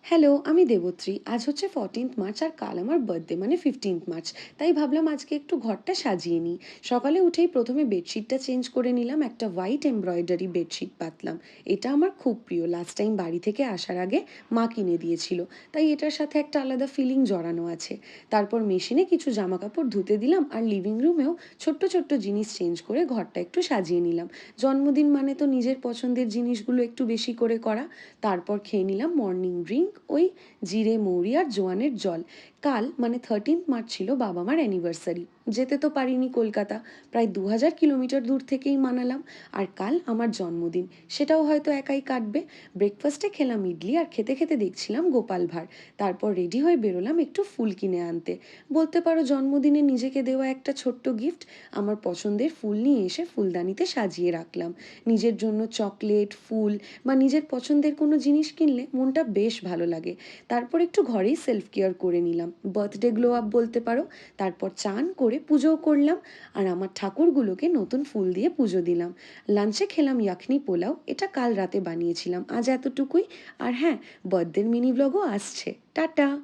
Hello, আমি দেবশ্রী। আজ হচ্ছে 14th মার্চ আর কাল আমার বার্থডে মানে 15th মার্চ। তাই ভাবলাম আজকে একটু ঘরটা সাজিয়ে নিই। সকালে উঠেই প্রথমে বেডশিটটা চেঞ্জ করে নিলাম, একটা হোয়াইট এমব্রয়ডারি বেডশিট পাতলাম। এটা আমার খুব প্রিয়, লাস্ট টাইম বাড়ি থেকে আসার আগে মা কিনে দিয়েছিল। তাই এটার সাথে একটা আলাদা ফিলিং জড়ানো আছে। তারপর মেশিনে কিছু জামা কাপড় ধুতে দিলাম আর লিভিং রুমেও ছোট্ট ছোট্ট জিনিস চেঞ্জ করে ঘরটা একটু সাজিয়ে নিলাম। জন্মদিন মানে তো নিজের পছন্দের জিনিসগুলো একটু বেশি করে করা। তারপর খেয়ে নিলাম মর্নিং ড্রিঙ্ক, ওই জিরে মৌরি আর জোয়ানের জল। কাল মানে 13th মার্চ ছিল বাবা মার অ্যানিভার্সারি। যেতে তো পারিনি কলকাতা, প্রায় 2000 কিলোমিটার দূর থেকেই মানালাম। আর কাল আমার জন্মদিন, সেটাও হয়তো একাই কাটবে। ব্রেকফাস্টে খেলাম ইডলি আর খেতে খেতে দেখছিলাম গোপাল ভাঁড়। তারপর রেডি হয়ে বেরোলাম একটু ফুল কিনে আনতে। বলতে পারো জন্মদিনে নিজেকে দেওয়া একটা ছোট্ট গিফট। আমার পছন্দের ফুল নিয়ে এসে ফুলদানিতে সাজিয়ে রাখলাম। নিজের জন্য চকলেট, ফুল বা নিজের পছন্দের কোনো জিনিস কিনলে মনটা বেশ ভালো লাগে। তারপর একটু ঘরেই সেলফ কেয়ার করে নিলাম, বার্থডে গ্লো আপ বলতে পারো। তারপর চান করে পুজোও করলাম আর আমার ঠাকুরগুলোকে নতুন ফুল দিয়ে পুজো দিলাম। লাঞ্চে খেলাম ইয়াখনি পোলাও, এটা কাল রাতে বানিয়েছিলাম। আজ এতটুকুই। আর হ্যাঁ, বার্থডের মিনি ব্লগও আসছে। টাটা।